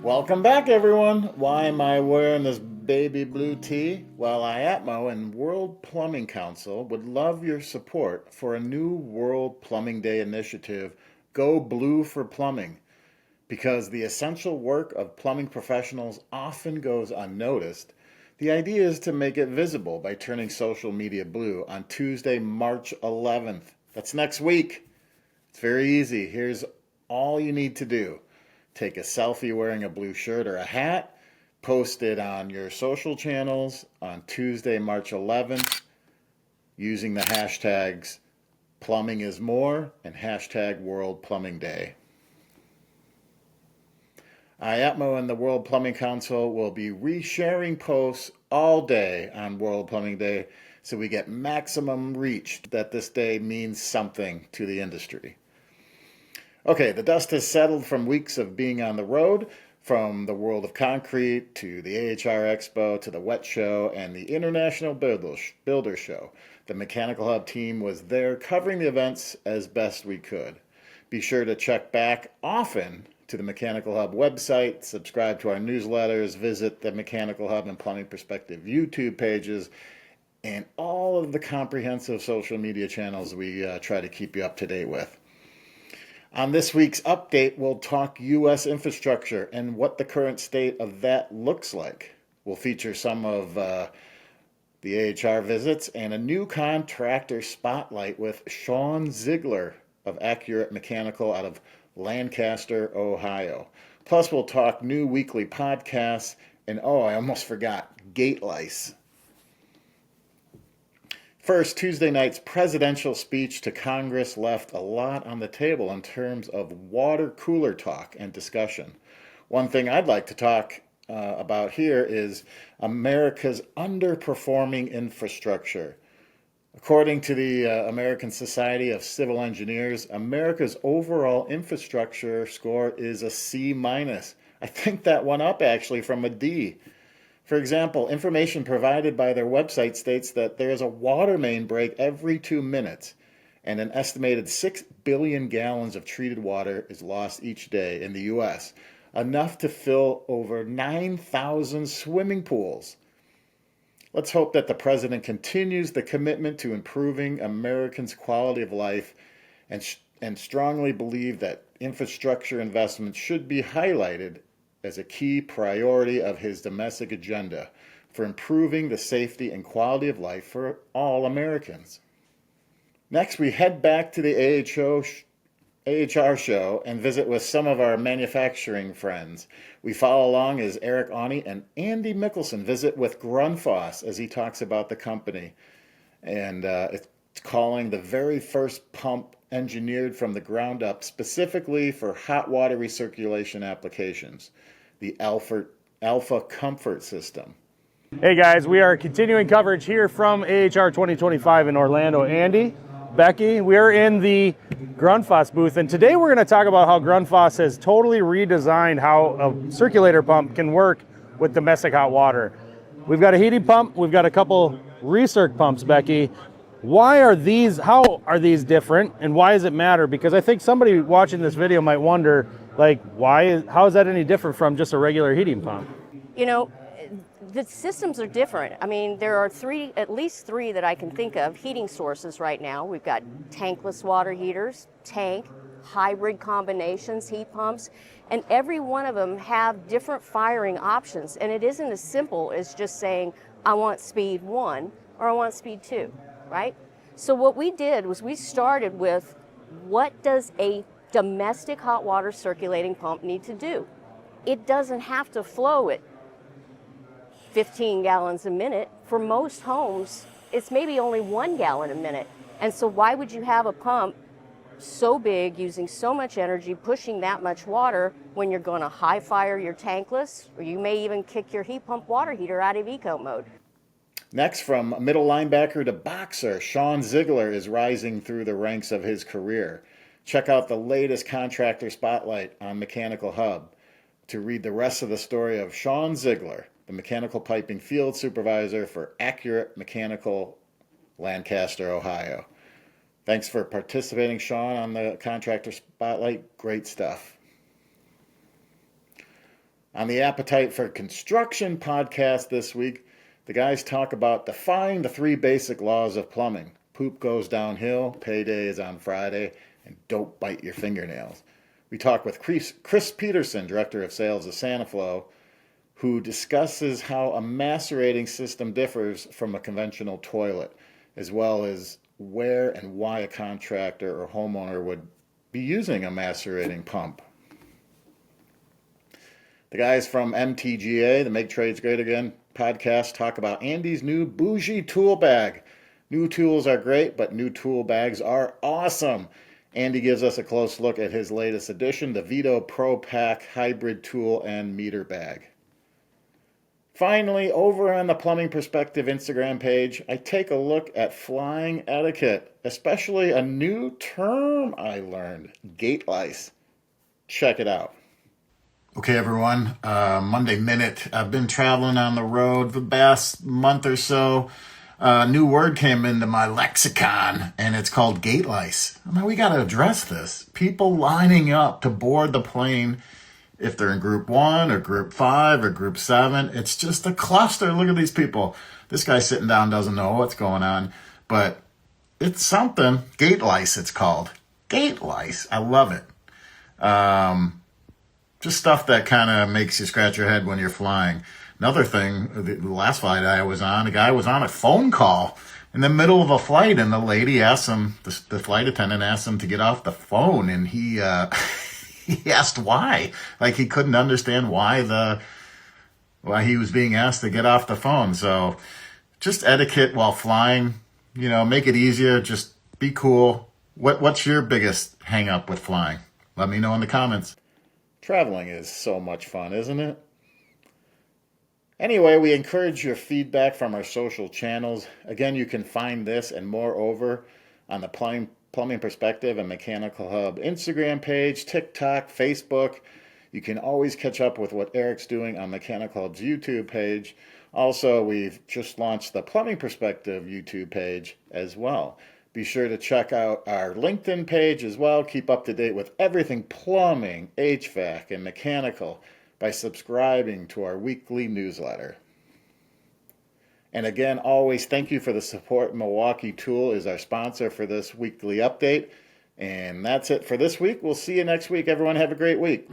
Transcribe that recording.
Welcome back, everyone. Why am I wearing this baby blue tee? Well, IATMO and World Plumbing Council would love your support for a new World Plumbing Day initiative, Go Blue for Plumbing. Because the essential work of plumbing professionals often goes unnoticed, the idea is to make it visible by turning social media blue on Tuesday, March 11th. That's next week. It's very easy. Here's all you need to do. Take a selfie wearing a blue shirt or a hat, post it on your social channels on Tuesday, March 11th, using the hashtags Plumbing is More and hashtag World Plumbing Day. IATMO and the World Plumbing Council will be resharing posts all day on World Plumbing Day so we get maximum reach that this day means something to the industry. Okay, the dust has settled from weeks of being on the road, from the World of Concrete to the AHR Expo to the Wet Show and the International Builder Show. The Mechanical Hub team was there covering the events as best we could. Be sure to check back often to the Mechanical Hub website, subscribe to our newsletters, visit the Mechanical Hub and Plumbing Perspective YouTube pages, and all of the comprehensive social media channels we try to keep you up to date with. On this week's update, we'll talk U.S. infrastructure and what the current state of that looks like. We'll feature some of the AHR visits and a new contractor spotlight with Shawn Ziegler of Accurate Mechanical out of Lancaster, Ohio. Plus, we'll talk new weekly podcasts and, I almost forgot, gate lice. First, Tuesday night's presidential speech to Congress left a lot on the table in terms of water cooler talk and discussion. One thing I'd like to talk about here is America's underperforming infrastructure. According to the American Society of Civil Engineers, America's overall infrastructure score is a C-. I think that went up actually from a D. For example, information provided by their website states that there is a water main break every 2 minutes, and an estimated 6 billion gallons of treated water is lost each day in the U.S., enough to fill over 9,000 swimming pools. Let's hope that the president continues the commitment to improving Americans' quality of life and strongly believe that infrastructure investments should be highlighted as a key priority of his domestic agenda for improving the safety and quality of life for all Americans. Next, we head back to the AHR show and visit with some of our manufacturing friends. We follow along as Eric Awney and Andy Mickelson visit with Grundfos as he talks about the company. And it's calling the very first pump engineered from the ground up specifically for hot water recirculation applications, the Alpha Comfort System. Hey guys, we are continuing coverage here from AHR 2025 in Orlando. Andy, Becky, we're in the Grundfos booth, and today we're going to talk about how Grundfos has totally redesigned how a circulator pump can work with domestic hot water. We've got a heating pump, we've got a couple recirc pumps, Becky. How are these different, and why does it matter? Because I think somebody watching this video might wonder, how is that any different from just a regular heating pump? You know, the systems are different. I mean, there are at least three that I can think of heating sources right now. We've got tankless water heaters, tank, hybrid combinations, heat pumps, and every one of them have different firing options. And it isn't as simple as just saying, I want speed 1 or I want speed 2, right? So what we did was we started with, what does a domestic hot water circulating pump need to do? It doesn't have to flow at 15 gallons a minute. For most homes, it's maybe only 1 gallon a minute. And so why would you have a pump so big, using so much energy, pushing that much water when you're going to high fire your tankless, or you may even kick your heat pump water heater out of eco mode? Next, from middle linebacker to boxer, Shawn Ziegler is rising through the ranks of his career. Check out the latest contractor spotlight on Mechanical Hub to read the rest of the story of Shawn Ziegler, the mechanical piping field supervisor for Accurate Mechanical, Lancaster, Ohio. Thanks for participating, Shawn, on the contractor spotlight. Great stuff. On the Appetite for Construction podcast this week, the guys talk about defying the 3 basic laws of plumbing. Poop goes downhill, payday is on Friday, and don't bite your fingernails. We talk with Chris Peterson, Director of Sales of Saniflow, who discusses how a macerating system differs from a conventional toilet, as well as where and why a contractor or homeowner would be using a macerating pump. The guys from MTGA, the Make Trades Great Again podcast, talk about Andy's new bougie tool bag. New tools are great, but new tool bags are awesome. Andy gives us a close look at his latest addition, the Vito Pro Pack Hybrid Tool and Meter Bag. Finally, over on the Plumbing Perspective Instagram page, I take a look at flying etiquette, especially a new term I learned, gate lice. Check it out. Okay, everyone, Monday Minute. I've been traveling on the road the past month or so. A new word came into my lexicon, and it's called gate lice. I mean, we got to address this. People lining up to board the plane, if they're in group 1 or group 5 or group 7, it's just a cluster. Look at these people. This guy sitting down doesn't know what's going on, but it's something. Gate lice, it's called. Gate lice. I love it. Just stuff that kind of makes you scratch your head when you're flying. Another thing, the last flight I was on, a guy was on a phone call in the middle of a flight, and the lady asked him, the flight attendant asked him to get off the phone, and he asked why. Like, he couldn't understand why he was being asked to get off the phone. So just etiquette while flying, make it easier. Just be cool. What's your biggest hang up with flying? Let me know in the comments. Traveling is so much fun, isn't it? Anyway, we encourage your feedback from our social channels. Again, you can find this and more over on the Plumbing Perspective and Mechanical Hub Instagram page, TikTok, Facebook. You can always catch up with what Eric's doing on Mechanical Hub's YouTube page. Also, we've just launched the Plumbing Perspective YouTube page as well. Be sure to check out our LinkedIn page as well. Keep up to date with everything plumbing, HVAC, and mechanical by subscribing to our weekly newsletter. And again, always thank you for the support. Milwaukee Tool is our sponsor for this weekly update. And that's it for this week. We'll see you next week. Everyone have a great week.